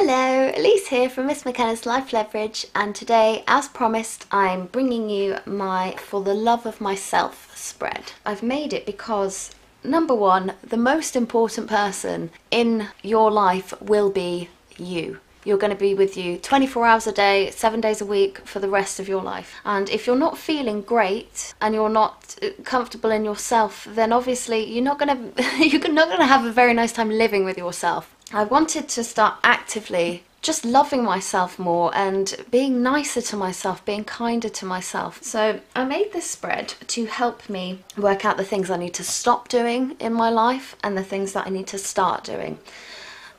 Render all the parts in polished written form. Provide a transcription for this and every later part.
Hello, Elise here from Miss McKenna's Life Leverage, and today, as promised, I'm bringing you my For the Love of Myself spread. I've made it because, number one, the most important person in your life will be you. You're going to be with you 24 hours a day, 7 days a week for the rest of your life. And if you're not feeling great and you're not comfortable in yourself, then obviously you're not going to have a very nice time living with yourself. I wanted to start actively just loving myself more and being nicer to myself, being kinder to myself. So I made this spread to help me work out the things I need to stop doing in my life and the things that I need to start doing.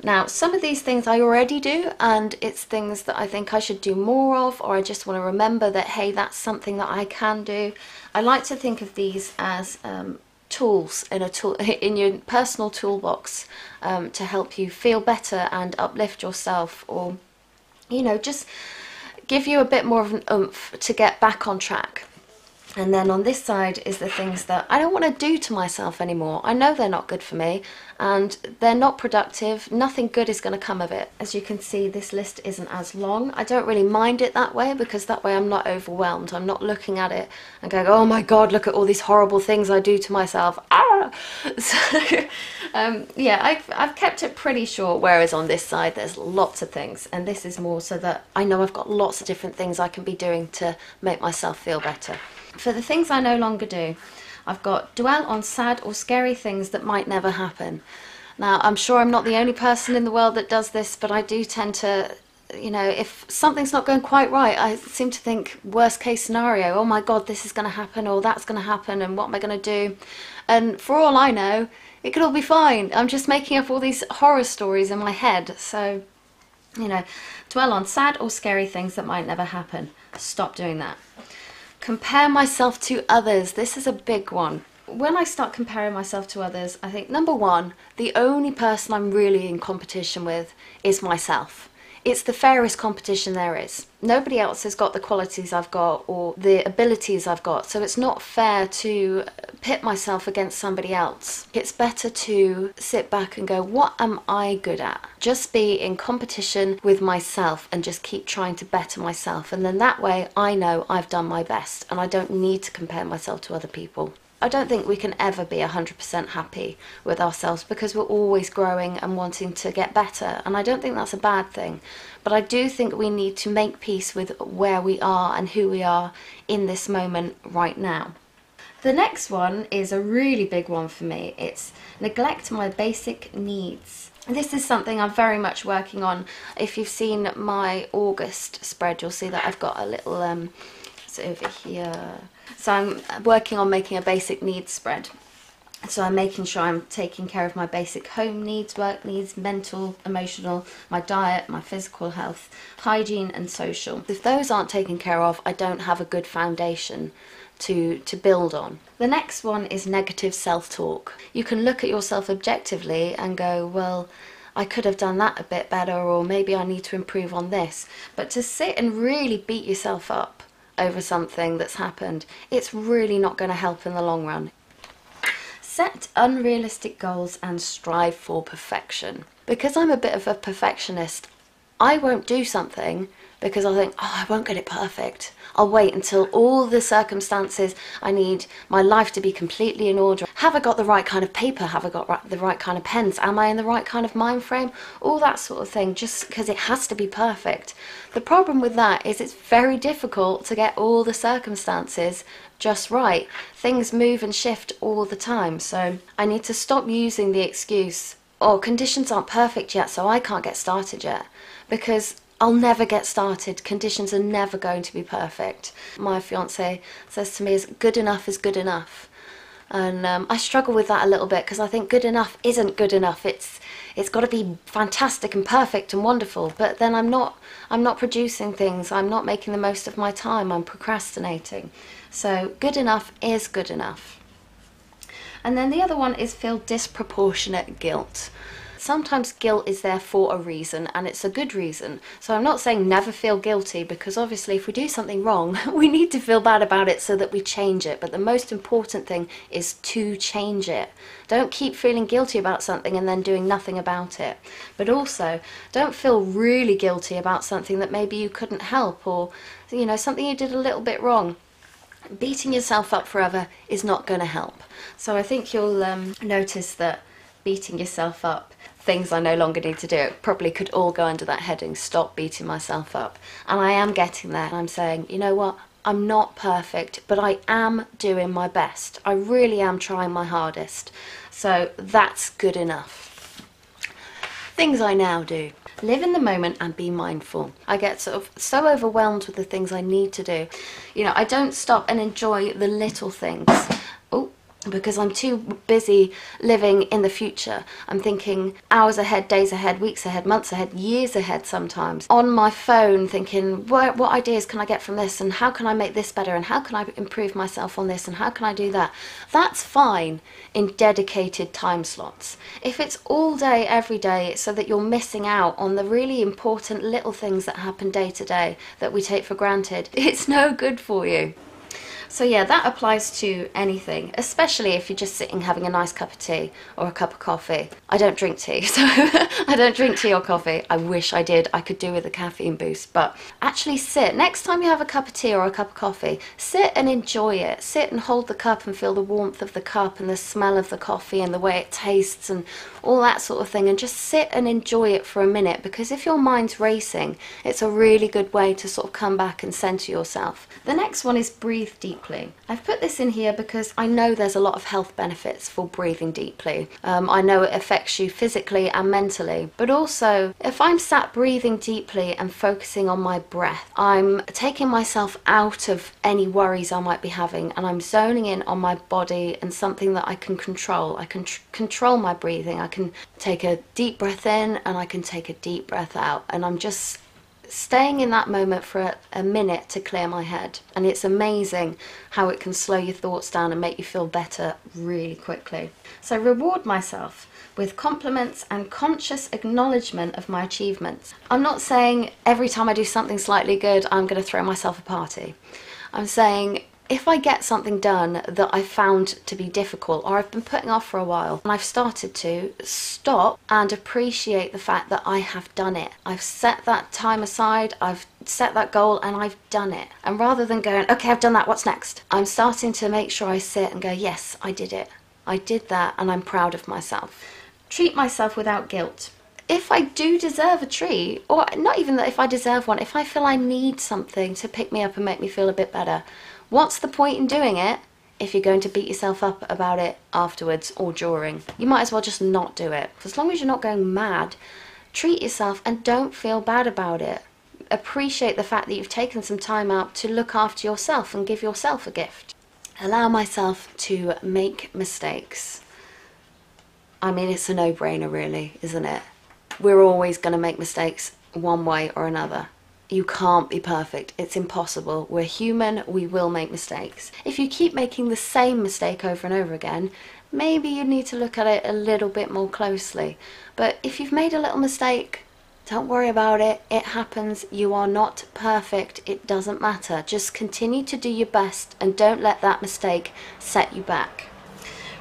Now, some of these things I already do, and it's things that I think I should do more of, or I just want to remember that, hey, that's something that I can do. I like to think of these as tools in your personal toolbox to help you feel better and uplift yourself, or, you know, just give you a bit more of an oomph to get back on track. And then on this side is the things that I don't want to do to myself anymore. I know they're not good for me and they're not productive. Nothing good is going to come of it. As you can see, this list isn't as long. I don't really mind it that way, because that way I'm not overwhelmed. I'm not looking at it and going, oh my God, look at all these horrible things I do to myself. Ah! So, yeah, I've kept it pretty short, whereas on this side there's lots of things. And this is more so that I know I've got lots of different things I can be doing to make myself feel better. For the things I no longer do, I've got dwell on sad or scary things that might never happen. Now, I'm sure I'm not the only person in the world that does this, but I do tend to, you know, if something's not going quite right, I seem to think worst case scenario, oh my God, this is going to happen, or that's going to happen, and what am I going to do? And for all I know, it could all be fine. I'm just making up all these horror stories in my head. So, you know, dwell on sad or scary things that might never happen. Stop doing that. Compare myself to others. This is a big one. When I start comparing myself to others, I think, number one, the only person I'm really in competition with is myself. It's the fairest competition there is. Nobody else has got the qualities I've got or the abilities I've got, so it's not fair to pit myself against somebody else. It's better to sit back and go, what am I good at? Just be in competition with myself and just keep trying to better myself, and then that way I know I've done my best and I don't need to compare myself to other people. I don't think we can ever be 100% happy with ourselves, because we're always growing and wanting to get better, and I don't think that's a bad thing. But I do think we need to make peace with where we are and who we are in this moment right now. The next one is a really big one for me. It's neglect my basic needs. This is something I'm very much working on. If you've seen my August spread, you'll see that I've got a little it's over here. So I'm working on making a basic needs spread. So I'm making sure I'm taking care of my basic home needs, work needs, mental, emotional, my diet, my physical health, hygiene and social. If those aren't taken care of, I don't have a good foundation to build on. The next one is negative self-talk. You can look at yourself objectively and go, well, I could have done that a bit better, or maybe I need to improve on this. But to sit and really beat yourself up over something that's happened, it's really not going to help in the long run. Set unrealistic goals and strive for perfection. Because I'm a bit of a perfectionist, I won't do something because I think, oh, I won't get it perfect. I'll wait until all the circumstances I need my life to be completely in order. Have I got the right kind of paper? Have I got the right kind of pens? Am I in the right kind of mind frame? All that sort of thing, just because it has to be perfect. The problem with that is it's very difficult to get all the circumstances just right. Things move and shift all the time, so I need to stop using the excuse, oh, conditions aren't perfect yet, so I can't get started yet, because I'll never get started. Conditions are never going to be perfect. My fiance says to me, is good enough is good enough. And I struggle with that a little bit, because I think good enough isn't good enough. It's got to be fantastic and perfect and wonderful. But then I'm not producing things. I'm not making the most of my time. I'm procrastinating. So good enough is good enough. And then the other one is feel disproportionate guilt. sometimes guilt is there for a reason, and it's a good reason. So I'm not saying never feel guilty, because obviously if we do something wrong, we need to feel bad about it so that we change it. But the most important thing is to change it. Don't keep feeling guilty about something and then doing nothing about it. But also, don't feel really guilty about something that maybe you couldn't help, or, you know, something you did a little bit wrong. Beating yourself up forever is not going to help. So I think you'll notice that beating yourself up, things I no longer need to do, it probably could all go under that heading, stop beating myself up. And I am getting there. I'm saying, you know what, I'm not perfect, but I am doing my best. I really am trying my hardest. So that's good enough. Things I now do. Live in the moment and be mindful. I get sort of so overwhelmed with the things I need to do. You know, I don't stop and enjoy the little things. Oh, because I'm too busy living in the future. I'm thinking hours ahead, days ahead, weeks ahead, months ahead, years ahead sometimes. On my phone thinking, what ideas can I get from this, and how can I make this better, and how can I improve myself on this, and how can I do that? That's fine in dedicated time slots. If it's all day, every day, so that you're missing out on the really important little things that happen day to day that we take for granted, it's no good for you. So yeah, that applies to anything, especially if you're just sitting having a nice cup of tea or a cup of coffee. I don't drink tea, so I don't drink tea or coffee. I wish I did. I could do with a caffeine boost, but actually sit. Next time you have a cup of tea or a cup of coffee, sit and enjoy it. Sit and hold the cup and feel the warmth of the cup and the smell of the coffee and the way it tastes and all that sort of thing, and just sit and enjoy it for a minute, because if your mind's racing, it's a really good way to sort of come back and center yourself. The next one is breathe deeply. I've put this in here because I know there's a lot of health benefits for breathing deeply. I know it affects you physically and mentally, but also if I'm sat breathing deeply and focusing on my breath, I'm taking myself out of any worries I might be having, and I'm zoning in on my body and something that I can control. I can control my breathing. I can take a deep breath in and I can take a deep breath out, and I'm just staying in that moment for a minute to clear my head. And it's amazing how it can slow your thoughts down and make you feel better really quickly. So reward myself with compliments and conscious acknowledgement of my achievements. I'm not saying every time I do something slightly good, I'm going to throw myself a party. I'm saying if I get something done that I found to be difficult or I've been putting off for a while, and I've started to stop and appreciate the fact that I have done it. I've set that time aside, I've set that goal, and I've done it. And rather than going, okay, I've done that, what's next? I'm starting to make sure I sit and go, yes, I did it. I did that, and I'm proud of myself. Treat myself without guilt. If I do deserve a treat, or not even that if I deserve one, if I feel I need something to pick me up and make me feel a bit better, what's the point in doing it if you're going to beat yourself up about it afterwards or during? You might as well just not do it. As long as you're not going mad, treat yourself and don't feel bad about it. Appreciate the fact that you've taken some time out to look after yourself and give yourself a gift. Allow myself to make mistakes. I mean, it's a no-brainer really, isn't it? We're always going to make mistakes one way or another. You can't be perfect. It's impossible. We're human. We will make mistakes. If you keep making the same mistake over and over again, maybe you need to look at it a little bit more closely. But if you've made a little mistake, don't worry about it. It happens. You are not perfect. It doesn't matter. Just continue to do your best and don't let that mistake set you back.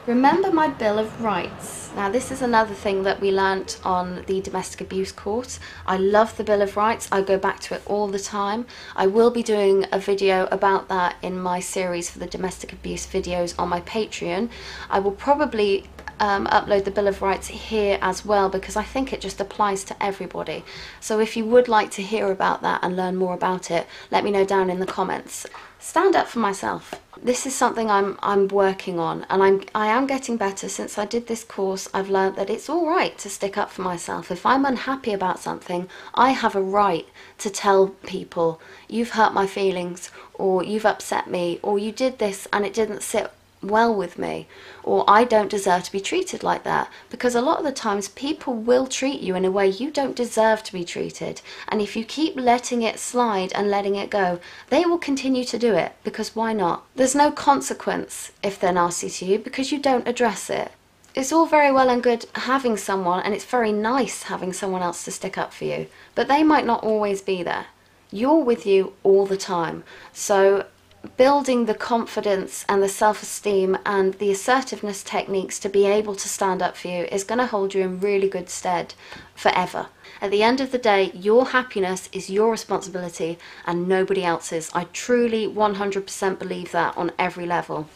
Remember my Bill of Rights. Now this is another thing that we learnt on the domestic abuse course. I love the Bill of Rights. I go back to it all the time. I will be doing a video about that in my series for the domestic abuse videos on my Patreon. I will probably upload the Bill of Rights here as well, because I think it just applies to everybody. So if you would like to hear about that and learn more about it, let me know down in the comments. Stand up for myself. This is something I'm working on, and I am getting better. Since I did this course, I've learned that it's all right to stick up for myself. If I'm unhappy about something, I have a right to tell people, you've hurt my feelings, or you've upset me, or you did this and it didn't sit well with me, or I don't deserve to be treated like that. Because a lot of the times people will treat you in a way you don't deserve to be treated, and if you keep letting it slide and letting it go, they will continue to do it, because why not? There's no consequence if they're nasty to you because you don't address it. it's all very well and good having someone, and it's very nice having someone else to stick up for you, but they might not always be there. You're with you all the time. So building the confidence and the self-esteem and the assertiveness techniques to be able to stand up for you is going to hold you in really good stead forever. At the end of the day, your happiness is your responsibility and nobody else's. I truly 100% believe that on every level.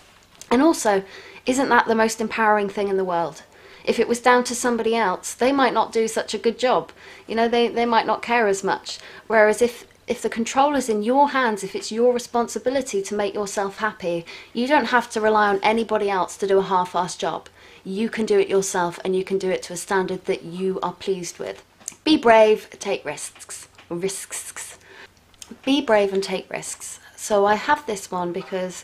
And also, isn't that the most empowering thing in the world? If it was down to somebody else, they might not do such a good job. You know, they might not care as much. Whereas if the control is in your hands, if it's your responsibility to make yourself happy, you don't have to rely on anybody else to do a half-assed job. You can do it yourself, and you can do it to a standard that you are pleased with. Be brave, take risks. Be brave and take risks. So I have this one because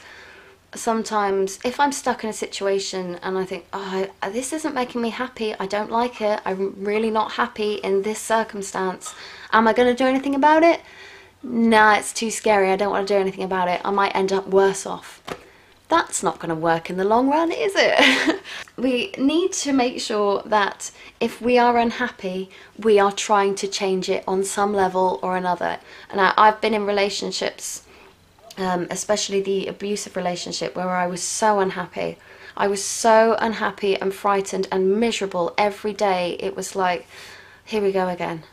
sometimes if I'm stuck in a situation and I think, oh, this isn't making me happy, I don't like it, I'm really not happy in this circumstance, am I going to do anything about it? Nah, it's too scary, I don't want to do anything about it, I might end up worse off. That's not going to work in the long run, is it? We need to make sure that if we are unhappy, we are trying to change it on some level or another. And I've been in relationships, especially the abusive relationship, where I was so unhappy. I was so unhappy and frightened and miserable every day. It was like, here we go again.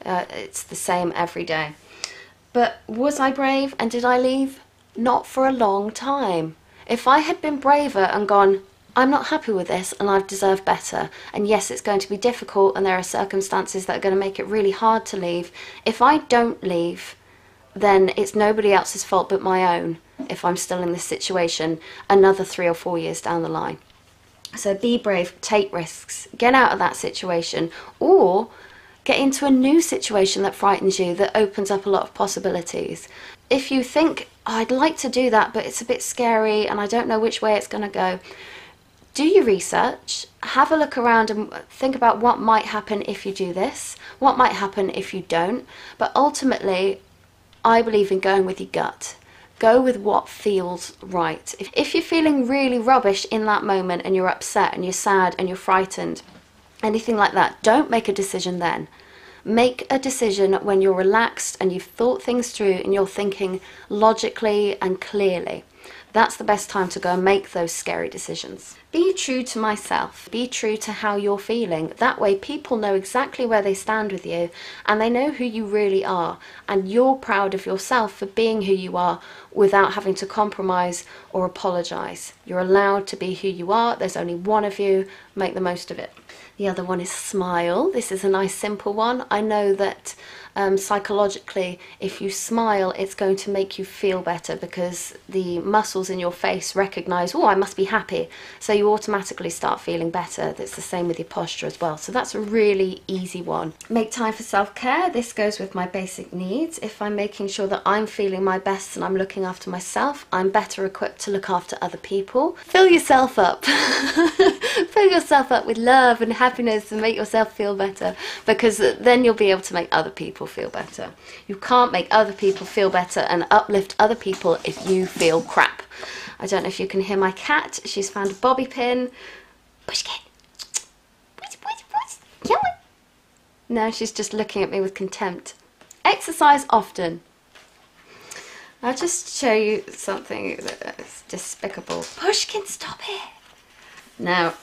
It's the same every day. But was I brave and did I leave? Not for a long time. If I had been braver and gone, I'm not happy with this and I deserve better, and yes, it's going to be difficult and there are circumstances that are going to make it really hard to leave. If I don't leave, then it's nobody else's fault but my own if I'm still in this situation another 3 or 4 years down the line. So be brave, take risks, get out of that situation, or get into a new situation that frightens you, that opens up a lot of possibilities. If you think, oh, I'd like to do that, but it's a bit scary and I don't know which way it's going to go, do your research, have a look around and think about what might happen if you do this, what might happen if you don't. But ultimately, I believe in going with your gut. Go with what feels right. If you're feeling really rubbish in that moment and you're upset and you're sad and you're frightened, anything like that, don't make a decision then. Make a decision when you're relaxed and you've thought things through and you're thinking logically and clearly. That's the best time to go and make those scary decisions. Be true to myself. Be true to how you're feeling. That way people know exactly where they stand with you and they know who you really are, and you're proud of yourself for being who you are without having to compromise or apologise. You're allowed to be who you are. There's only one of you. Make the most of it. The other one is smile. This is a nice simple one. I know that psychologically, if you smile, it's going to make you feel better because the muscles in your face recognise, oh, I must be happy. So you automatically start feeling better. That's the same with your posture as well. So that's a really easy one. Make time for self-care. This goes with my basic needs. If I'm making sure that I'm feeling my best and I'm looking after myself, I'm better equipped to look after other people. Fill yourself up. Fill yourself up with love and happiness and make yourself feel better, because then you'll be able to make other people feel better. You can't make other people feel better and uplift other people if you feel crap. I don't know if you can hear my cat. She's found a bobby pin. Pushkin. No, she's just looking at me with contempt. Exercise often. I'll just show you something that's despicable. Pushkin, stop it. Now,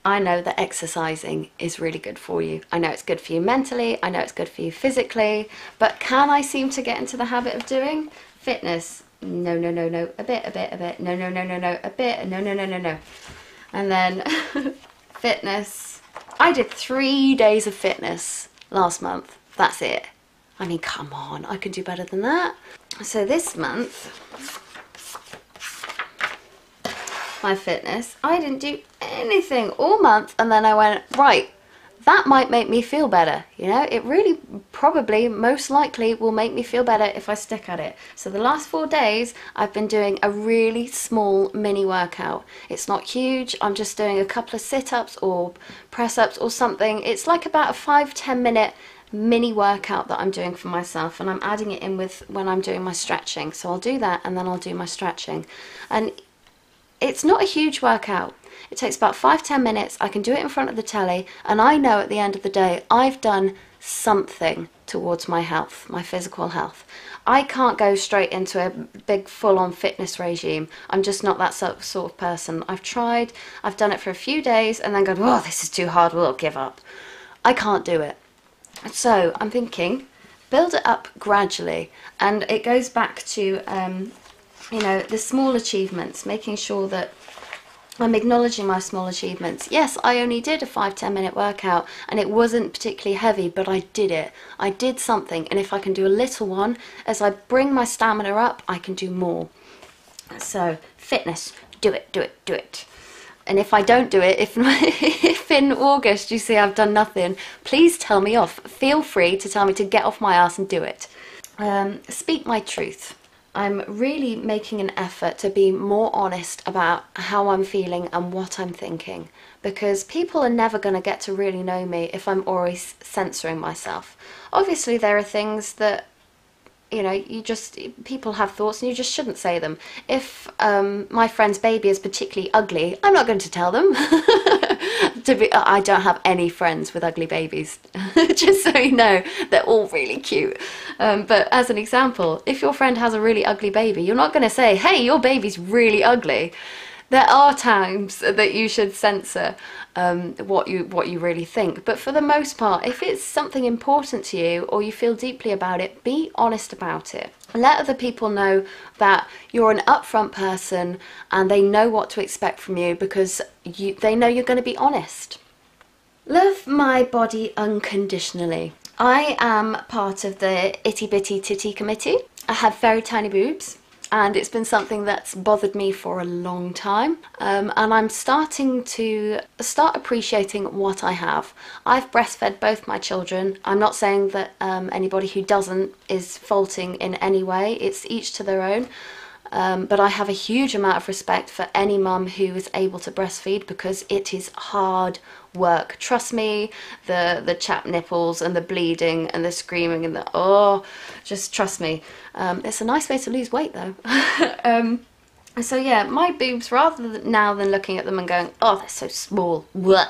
I know that exercising is really good for you. I know it's good for you mentally, I know it's good for you physically, but can I seem to get into the habit of doing fitness? No, no, no, no, a bit, no, no, no, no, no, a bit, no, no, no, no, no. And then fitness. I did 3 days of fitness last month. That's it. I mean, come on, I can do better than that. So this month, my fitness, I didn't do anything all month, and then I went, right, that might make me feel better. You know, it really probably most likely will make me feel better if I stick at it. So the last 4 days I've been doing a really small mini workout. It's not huge, I'm just doing a couple of sit-ups or press-ups or something. It's like about a 5-10 minute mini workout that I'm doing for myself, and I'm adding it in with when I'm doing my stretching. So I'll do that and then I'll do my stretching, and it's not a huge workout. It takes about 5-10 minutes. I can do it in front of the telly, and I know at the end of the day I've done something towards my health, my physical health. I can't go straight into a big full-on fitness regime. I'm just not that sort of person. I've tried, I've done it for a few days and then gone, oh, this is too hard, we'll give up. I can't do it. So I'm thinking, build it up gradually, and it goes back to you know, the small achievements, making sure that I'm acknowledging my small achievements. Yes, I only did a 5-10 minute workout and it wasn't particularly heavy, but I did it. I did something, and if I can do a little one, as I bring my stamina up, I can do more. So fitness, do it, do it, do it. And if I don't do it, if in August you see I've done nothing, please tell me off. Feel free to tell me to get off my ass and do it. Speak my truth. I'm really making an effort to be more honest about how I'm feeling and what I'm thinking, because people are never going to get to really know me if I'm always censoring myself. Obviously there are things that, you know, people have thoughts and you just shouldn't say them. If my friend's baby is particularly ugly, I'm not going to tell them. I don't have any friends with ugly babies, just so you know, they're all really cute. But as an example, if your friend has a really ugly baby, you're not going to say, hey, your baby's really ugly. There are times that you should censor what you really think, but for the most part, if it's something important to you or you feel deeply about it, be honest about it. Let other people know that you're an upfront person and they know what to expect from you, because they know you're going to be honest. Love my body unconditionally. I am part of the Itty Bitty Titty Committee. I have very tiny boobs, and it's been something that's bothered me for a long time, and I'm starting to appreciating what I have. I've breastfed both my children. I'm not saying that anybody who doesn't is faulting in any way. It's each to their own. But I have a huge amount of respect for any mum who is able to breastfeed, because it is hard work. Trust me, the chapped nipples and the bleeding and the screaming and just trust me. It's a nice way to lose weight though. So yeah, my boobs, rather than now than looking at them and going, oh, they're so small, bleh,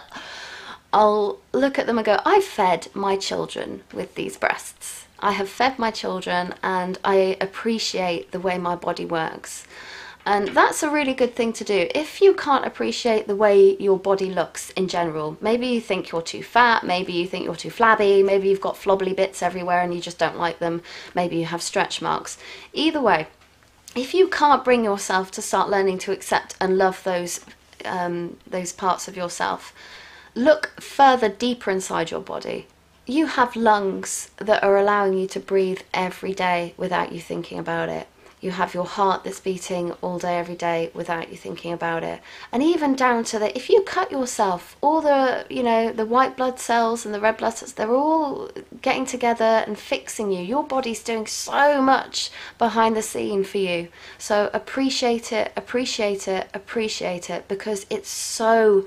I'll look at them and go, I've fed my children with these breasts. I have fed my children and I appreciate the way my body works. And that's a really good thing to do. If you can't appreciate the way your body looks in general, maybe you think you're too fat, maybe you think you're too flabby, maybe you've got flobbly bits everywhere and you just don't like them, maybe you have stretch marks. Either way, if you can't bring yourself to start learning to accept and love those parts of yourself, look further deeper inside your body. You have lungs that are allowing you to breathe every day without you thinking about it. You have your heart that's beating all day, every day without you thinking about it. And even down to if you cut yourself, all the, the white blood cells and the red blood cells, they're all getting together and fixing you. Your body's doing so much behind the scene for you. So appreciate it, appreciate it, appreciate it, because it's so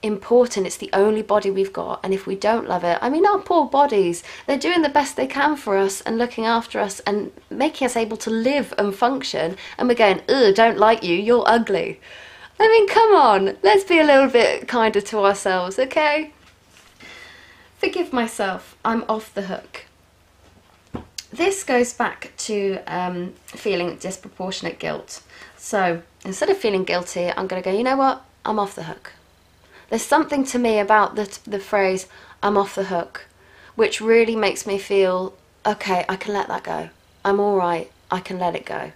important. It's the only body we've got, and if we don't love it, I mean, our poor bodies, they're doing the best they can for us and looking after us and making us able to live and function, and we're going, ugh, don't like you, you're ugly. I mean, come on, let's be a little bit kinder to ourselves, okay? Forgive myself, I'm off the hook. This goes back to feeling disproportionate guilt. So instead of feeling guilty, I'm going to go, you know what, I'm off the hook. There's something to me about the phrase, I'm off the hook, which really makes me feel, okay, I can let that go. I'm all right, I can let it go.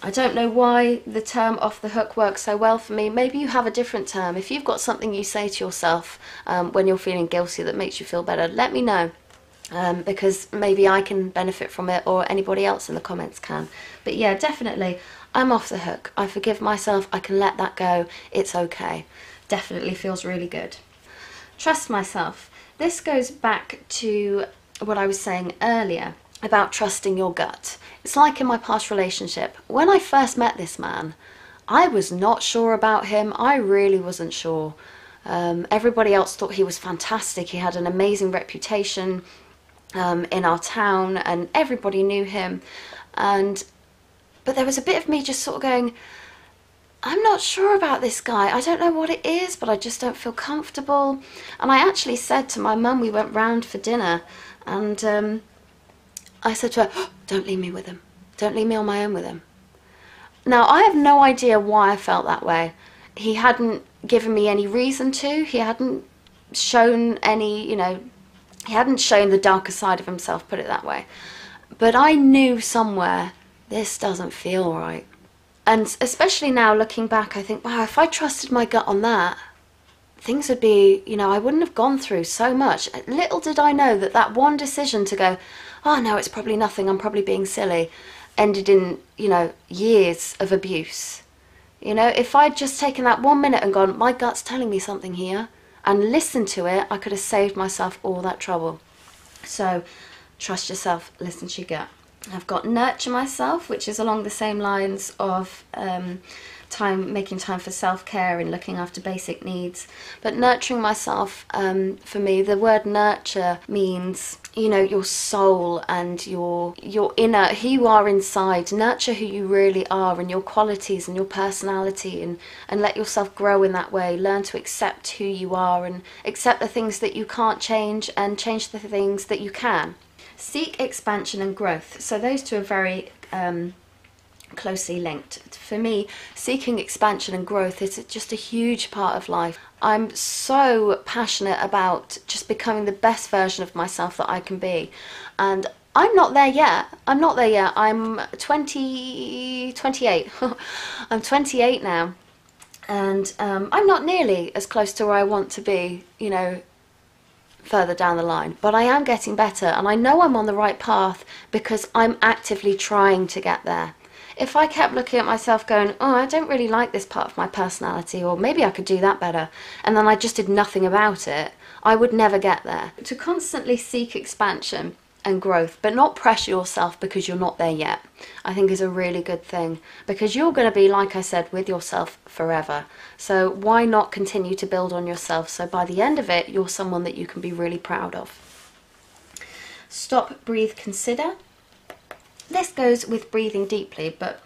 I don't know why the term off the hook works so well for me. Maybe you have a different term. If you've got something you say to yourself when you're feeling guilty that makes you feel better, let me know. Because maybe I can benefit from it, or anybody else in the comments can. But yeah, definitely, I'm off the hook. I forgive myself, I can let that go, it's okay. Definitely feels really good. Trust myself. This goes back to what I was saying earlier about trusting your gut. It's like in my past relationship. When I first met this man, I was not sure about him. I really wasn't sure. Everybody else thought he was fantastic. He had an amazing reputation in our town and everybody knew him. But there was a bit of me just sort of going, I'm not sure about this guy. I don't know what it is, but I just don't feel comfortable. And I actually said to my mum, we went round for dinner, and I said to her, oh, don't leave me with him. Don't leave me on my own with him. Now, I have no idea why I felt that way. He hadn't given me any reason to. He hadn't shown any, he hadn't shown the darker side of himself, put it that way. But I knew somewhere, this doesn't feel right. And especially now looking back, I think, wow, if I trusted my gut on that, things would be, I wouldn't have gone through so much. Little did I know that that one decision to go, oh no, it's probably nothing, I'm probably being silly, ended in, years of abuse. If I'd just taken that 1 minute and gone, my gut's telling me something here, and listened to it, I could have saved myself all that trouble. So, trust yourself, listen to your gut. I've got nurture myself, which is along the same lines of making time for self-care and looking after basic needs. But nurturing myself, for me, the word nurture means, your soul and your inner, who you are inside. Nurture who you really are and your qualities and your personality, and let yourself grow in that way. Learn to accept who you are and accept the things that you can't change and change the things that you can. Seek expansion and growth. So those two are very closely linked. For me, seeking expansion and growth is just a huge part of life. I'm so passionate about just becoming the best version of myself that I can be. And I'm not there yet. I'm 28. I'm 28 now. And I'm not nearly as close to where I want to be, further down the line, but I am getting better, and I know I'm on the right path because I'm actively trying to get there. If I kept looking at myself going, oh, I don't really like this part of my personality, or maybe I could do that better, and then I just did nothing about it, I would never get there. To constantly seek expansion and growth, but not pressure yourself because you're not there yet, I think is a really good thing, because you're going to be, like I said, with yourself forever. So why not continue to build on yourself, so by the end of it you're someone that you can be really proud of. Stop, breathe, consider. This goes with breathing deeply, but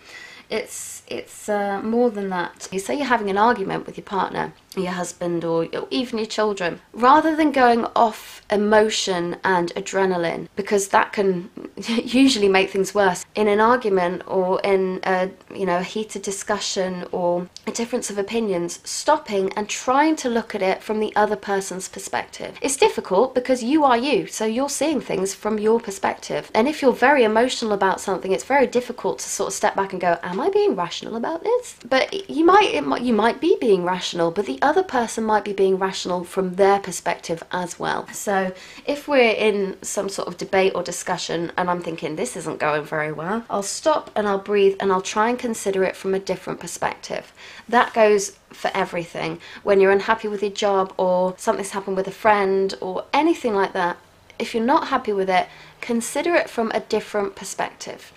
it's more than that. You say you're having an argument with your partner, your husband, or even your children. Rather than going off emotion and adrenaline, because that can usually make things worse, in an argument or in a heated discussion or a difference of opinions, stopping and trying to look at it from the other person's perspective. It's difficult because you are you, so you're seeing things from your perspective. And if you're very emotional about something, it's very difficult to sort of step back and go, am I being rational about this? But you might be being rational, but the other person might be being rational from their perspective as well. So if we're in some sort of debate or discussion and I'm thinking this isn't going very well, I'll stop and I'll breathe and I'll try and consider it from a different perspective. That goes for everything. When you're unhappy with your job, or something's happened with a friend, or anything like that, if you're not happy with it, consider it from a different perspective.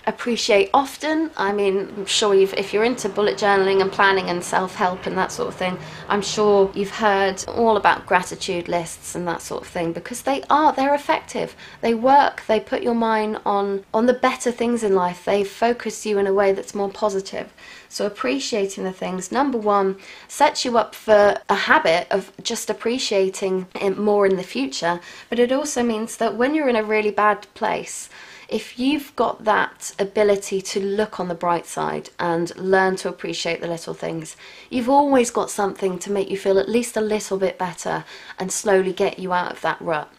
Appreciate often. I mean, I'm sure if you're into bullet journaling and planning and self-help and that sort of thing, I'm sure you've heard all about gratitude lists and that sort of thing, because they're effective. They work. They put your mind on the better things in life. They focus you in a way that's more positive. So appreciating the things, number one, sets you up for a habit of just appreciating it more in the future. But it also means that when you're in a really bad place, if you've got that ability to look on the bright side and learn to appreciate the little things, you've always got something to make you feel at least a little bit better and slowly get you out of that rut.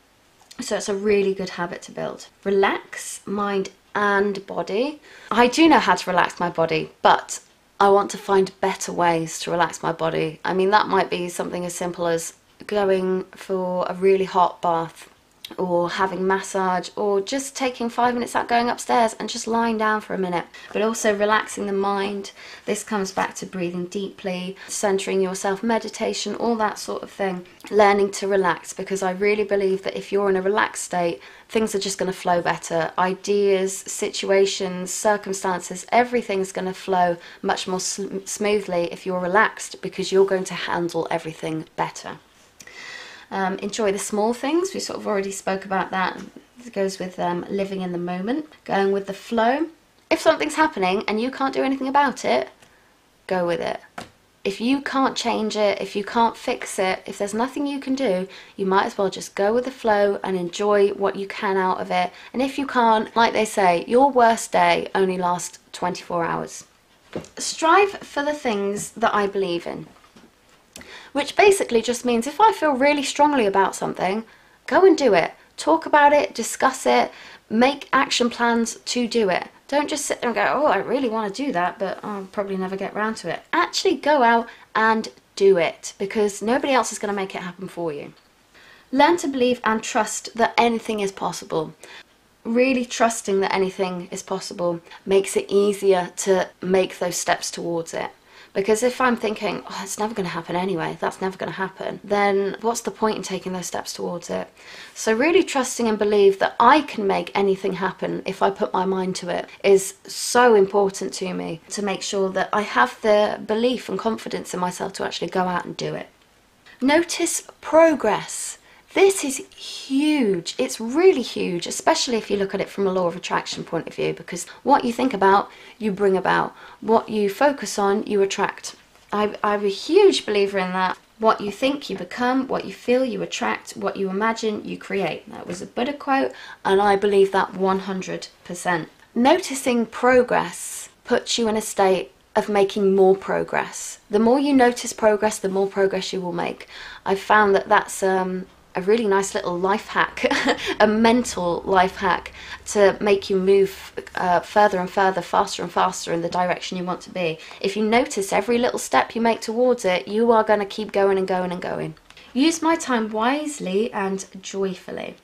So it's a really good habit to build. Relax mind and body. I do know how to relax my body, but I want to find better ways to relax my body. I mean, that might be something as simple as going for a really hot bath, or having massage, or just taking 5 minutes out, going upstairs and just lying down for a minute. But also relaxing the mind. This comes back to breathing deeply, centering yourself, meditation, all that sort of thing. Learning to relax, because I really believe that if you're in a relaxed state, things are just going to flow better. Ideas, situations, circumstances, everything's going to flow much more smoothly if you're relaxed, because you're going to handle everything better. Enjoy the small things. We sort of already spoke about that. It goes with living in the moment, going with the flow. If something's happening and you can't do anything about it, go with it. If you can't change it, if you can't fix it, if there's nothing you can do, you might as well just go with the flow and enjoy what you can out of it. And if you can't, like they say, your worst day only lasts 24 hours. Strive for the things that I believe in, which basically just means if I feel really strongly about something, go and do it. Talk about it, discuss it, make action plans to do it. Don't just sit there and go, oh, I really want to do that, but I'll probably never get around to it. Actually go out and do it, because nobody else is going to make it happen for you. Learn to believe and trust that anything is possible. Really trusting that anything is possible makes it easier to make those steps towards it. Because if I'm thinking, oh, it's never going to happen anyway, that's never going to happen, then what's the point in taking those steps towards it? So really trusting and believe that I can make anything happen if I put my mind to it is so important to me, to make sure that I have the belief and confidence in myself to actually go out and do it. Notice progress. This is huge. It's really huge, especially if you look at it from a law of attraction point of view, because what you think about, you bring about. What you focus on, you attract. I'm a huge believer in that. What you think, you become. What you feel, you attract. What you imagine, you create. That was a Buddha quote, and I believe that 100%. Noticing progress puts you in a state of making more progress. The more you notice progress, the more progress you will make. I've found that that's a really nice little life hack, a mental life hack to make you move further and further, faster and faster in the direction you want to be. If you notice every little step you make towards it, you are going to keep going and going and going. Use my time wisely and joyfully.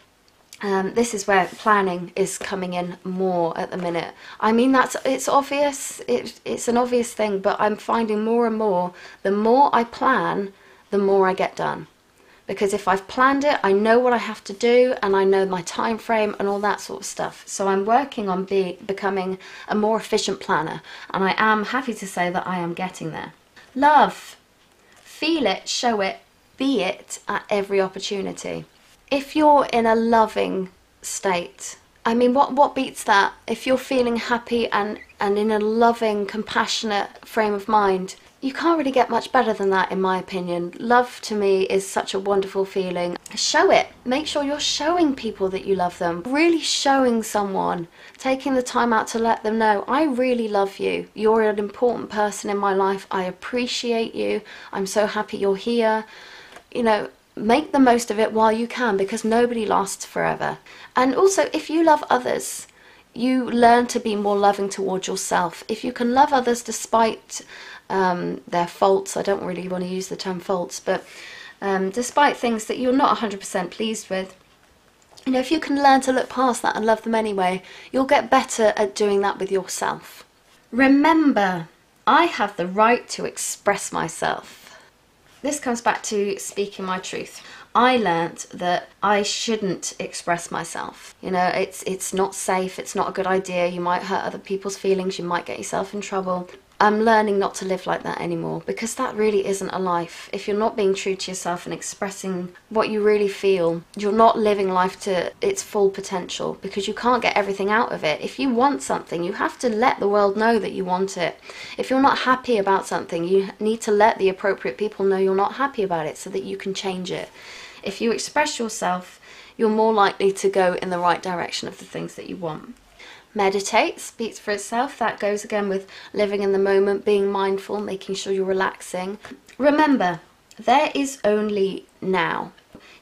This is where planning is coming in more at the minute. I mean, it's obvious, it's an obvious thing, but I'm finding more and more, the more I plan, the more I get done. Because if I've planned it, I know what I have to do, and I know my time frame and all that sort of stuff. So I'm working on becoming a more efficient planner, and I am happy to say that I am getting there. Love. Feel it, show it, be it at every opportunity. If you're in a loving state, I mean, what beats that? If you're feeling happy and in a loving, compassionate frame of mind, you can't really get much better than that, in my opinion. Love to me is such a wonderful feeling. Show it. Make sure you're showing people that you love them. Really showing someone, taking the time out to let them know, I really love you. You're an important person in my life. I appreciate you. I'm so happy you're here. You know, make the most of it while you can, because nobody lasts forever. And also, if you love others, you learn to be more loving towards yourself. If you can love others despite their faults, I don't really want to use the term faults, but despite things that you're not 100% pleased with, you know, if you can learn to look past that and love them anyway, you'll get better at doing that with yourself. Remember, I have the right to express myself. This comes back to speaking my truth. I learnt that I shouldn't express myself. You know, it's not safe, it's not a good idea, you might hurt other people's feelings, you might get yourself in trouble. I'm learning not to live like that anymore, because that really isn't a life. If you're not being true to yourself and expressing what you really feel, you're not living life to its full potential, because you can't get everything out of it. If you want something, you have to let the world know that you want it. If you're not happy about something, you need to let the appropriate people know you're not happy about it so that you can change it. If you express yourself, you're more likely to go in the right direction of the things that you want. Meditate speaks for itself. That goes again with living in the moment, being mindful, making sure you're relaxing. Remember, there is only now.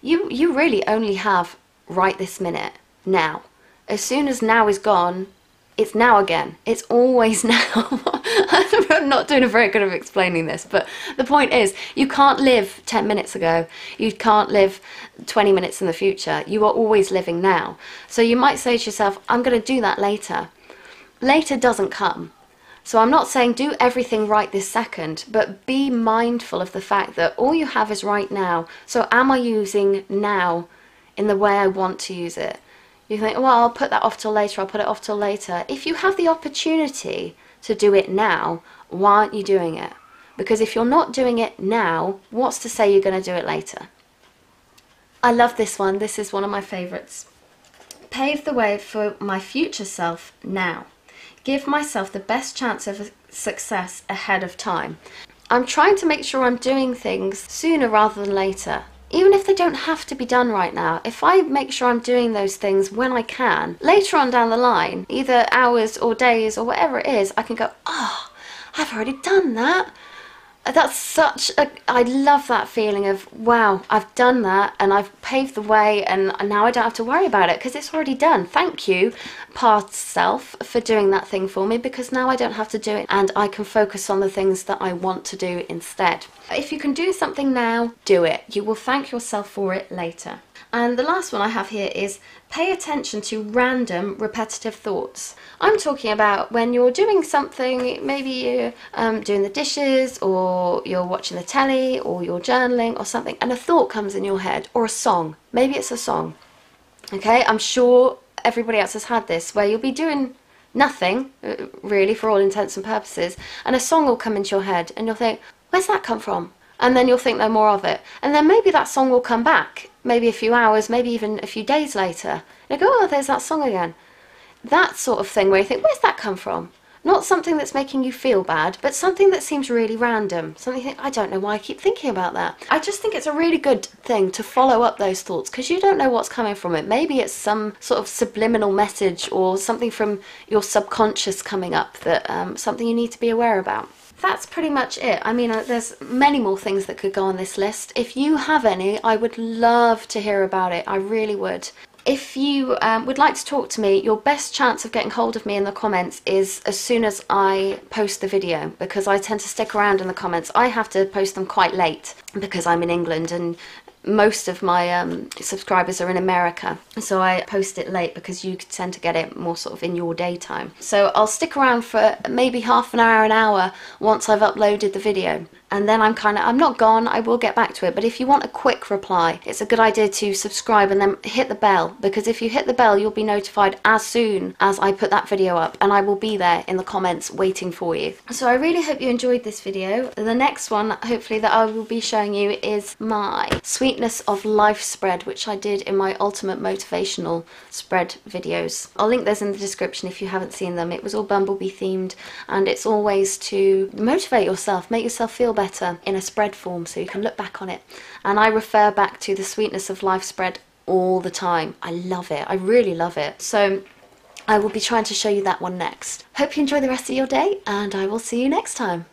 You really only have right this minute, now. As soon as now is gone, it's now again. It's always now. I'm not doing a very good of explaining this, but the point is, you can't live 10 minutes ago. You can't live 20 minutes in the future. You are always living now. So you might say to yourself, I'm going to do that later. Later doesn't come. So I'm not saying do everything right this second, but be mindful of the fact that all you have is right now. So am I using now in the way I want to use it? You think, well, I'll put that off till later, I'll put it off till later. If you have the opportunity to do it now, why aren't you doing it? Because if you're not doing it now, what's to say you're going to do it later? I love this one. This is one of my favourites. Pave the way for my future self now. Give myself the best chance of success ahead of time. I'm trying to make sure I'm doing things sooner rather than later. Even if they don't have to be done right now, if I make sure I'm doing those things when I can, later on down the line, either hours or days or whatever it is, I can go, oh, I've already done that. That's such a, I love that feeling of, wow, I've done that and I've paved the way and now I don't have to worry about it because it's already done. Thank you, past self, for doing that thing for me, because now I don't have to do it and I can focus on the things that I want to do instead. If you can do something now, do it. You will thank yourself for it later. And the last one I have here is pay attention to random repetitive thoughts. I'm talking about when you're doing something, maybe you're doing the dishes or you're watching the telly or you're journaling or something, and a thought comes in your head, or a song. Maybe it's a song. Okay, I'm sure everybody else has had this, where you'll be doing nothing, really, for all intents and purposes, and a song will come into your head and you'll think, where's that come from? And then you'll think no more of it. And then maybe that song will come back, maybe a few hours, maybe even a few days later. You go, oh, there's that song again. That sort of thing where you think, where's that come from? Not something that's making you feel bad, but something that seems really random. Something you think, I don't know why I keep thinking about that. I just think it's a really good thing to follow up those thoughts, because you don't know what's coming from it. Maybe it's some sort of subliminal message or something from your subconscious coming up, that something you need to be aware about. That's pretty much it. I mean, there's many more things that could go on this list. If you have any, I would love to hear about it. I really would. If you would like to talk to me, your best chance of getting hold of me in the comments is as soon as I post the video, because I tend to stick around in the comments. I have to post them quite late because I'm in England and most of my subscribers are in America, so I post it late because you tend to get it more sort of in your daytime. So I'll stick around for maybe half an hour once I've uploaded the video, and then I'm not gone, I will get back to it. But if you want a quick reply, it's a good idea to subscribe and then hit the bell, because if you hit the bell, you'll be notified as soon as I put that video up, and I will be there in the comments waiting for you. So I really hope you enjoyed this video. The next one, hopefully, that I will be showing you is my Sweetness of Life spread, which I did in my ultimate motivational spread videos. I'll link those in the description if you haven't seen them. It was all Bumblebee themed, and it's always to motivate yourself, make yourself feel better in a spread form so you can look back on it. And I refer back to the Sweetness of Life spread all the time. I love it. I really love it. So I will be trying to show you that one next. Hope you enjoy the rest of your day, and I will see you next time.